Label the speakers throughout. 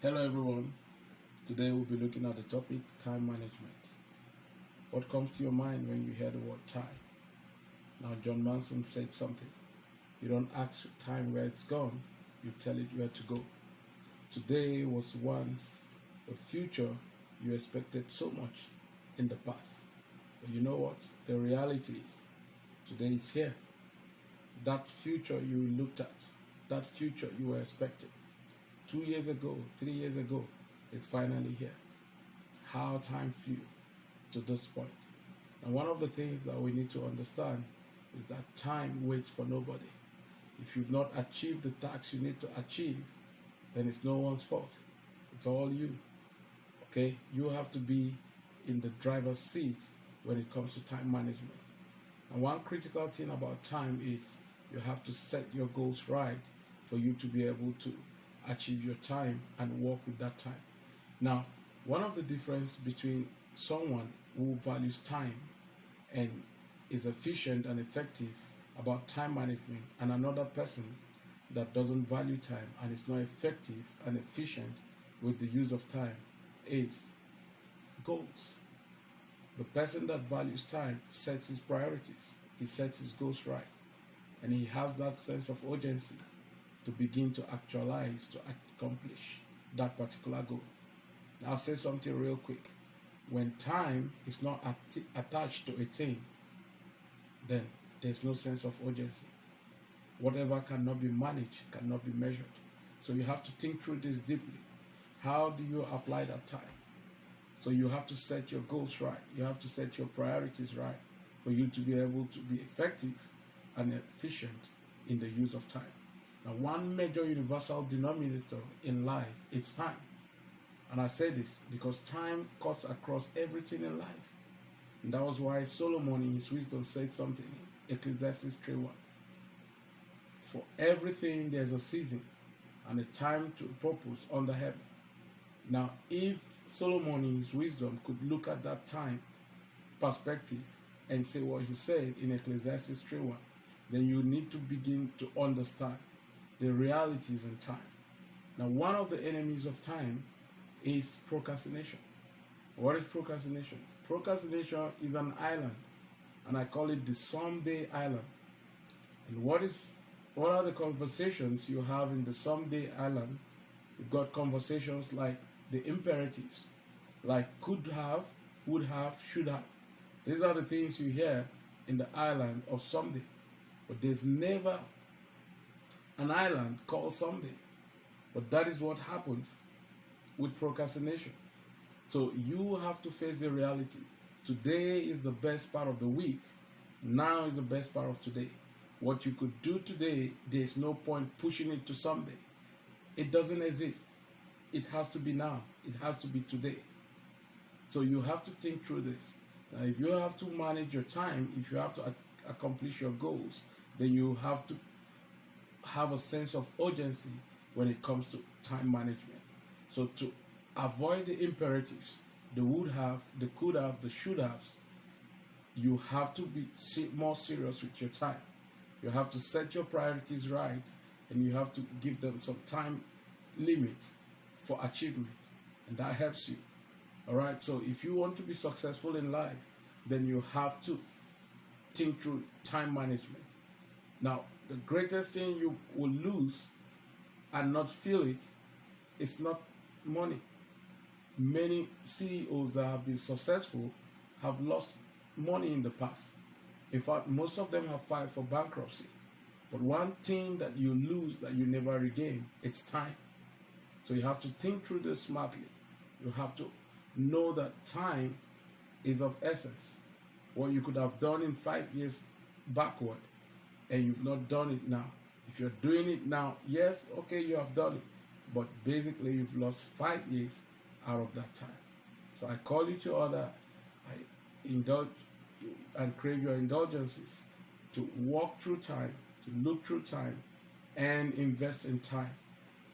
Speaker 1: Hello everyone. Today we'll be looking at the topic time management. What comes to your mind when you hear the word time? Now John Manson said something. You don't ask time where it's gone, you tell it where to go. Today was once a future you expected so much in the past. But you know what? The reality is today is here. That future you looked at, that future you were expecting 2 years ago, 3 years ago, is finally here. How time flew to this point. And one of the things that we need to understand is that time waits for nobody. If you've not achieved the task you need to achieve, then it's no one's fault. It's all you. Okay? You have to be in the driver's seat when it comes to time management. And one critical thing about time is you have to set your goals right for you to be able to achieve your time and work with that time. Now, one of the difference between someone who values time and is efficient and effective about time management and another person that doesn't value time and is not effective and efficient with the use of time is goals. The person that values time sets his priorities, he sets his goals right, and he has that sense of urgency to begin to actualize, to accomplish that particular goal. Now, I'll say something real quick. When time is not attached to a thing, then there's no sense of urgency. Whatever cannot be managed cannot be measured. So you have to think through this deeply. How do you apply that time? So you have to set your goals right. You have to set your priorities right for you to be able to be effective and efficient in the use of time. Now, one major universal denominator in life is time. And I say this because time cuts across everything in life. And that was why Solomon in his wisdom said something in Ecclesiastes 3:1. For everything there's a season and a time to purpose under heaven. Now, if Solomon in his wisdom could look at that time perspective and say what he said in Ecclesiastes 3:1, then you need to begin to understand the realities in time. Now, one of the enemies of time is procrastination. What is procrastination? Procrastination is an island, and I call it the someday island. And what are the conversations you have in the someday island? You've got conversations like the imperatives, like could have, would have, should have. These are the things you hear in the island of someday. But there's never an island called someday. But that is what happens with procrastination. So you have to face the reality. Today is the best part of the week. Now is the best part of today. What you could do today, there's no point pushing it to someday. It doesn't exist. It has to be now. It has to be today. So you have to think through this. Now, if you have to manage your time, if you have to accomplish your goals, then you have to have a sense of urgency when it comes to time management. So to avoid the imperatives, the would have, the could have, the should haves, you have to be more serious with your time. You have to set your priorities right, and you have to give them some time limit for achievement, and that helps you. All right, so if you want to be successful in life, then you have to think through time management. Now, the greatest thing you will lose and not feel it is not money. Many CEOs that have been successful have lost money in the past. In fact, most of them have filed for bankruptcy. But one thing that you lose that you never regain, it's time. So you have to think through this smartly. You have to know that time is of essence. What you could have done in 5 years backward, and you've not done it now. If you're doing it now, yes, okay, you have done it. But basically, you've lost 5 years out of that time. So I call you to order. I indulge and crave your indulgences to walk through time, to look through time, and invest in time.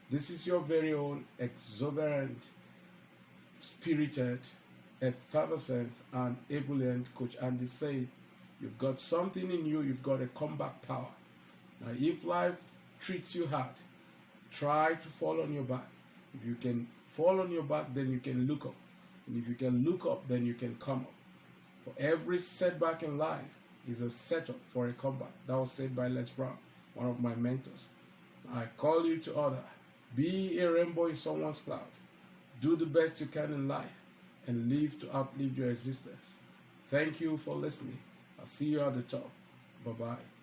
Speaker 1: This is your very own exuberant, spirited, effervescent, and ebullient Coach Andy said, you've got something in you, you've got a comeback power. Now, if life treats you hard, try to fall on your back. If you can fall on your back, then you can look up. And if you can look up, then you can come up. For every setback in life is a setup for a comeback. That was said by Les Brown, one of my mentors. I call you to order. Be a rainbow in someone's cloud. Do the best you can in life and live to outlive your existence. Thank you for listening. I'll see you at the top. Bye-bye.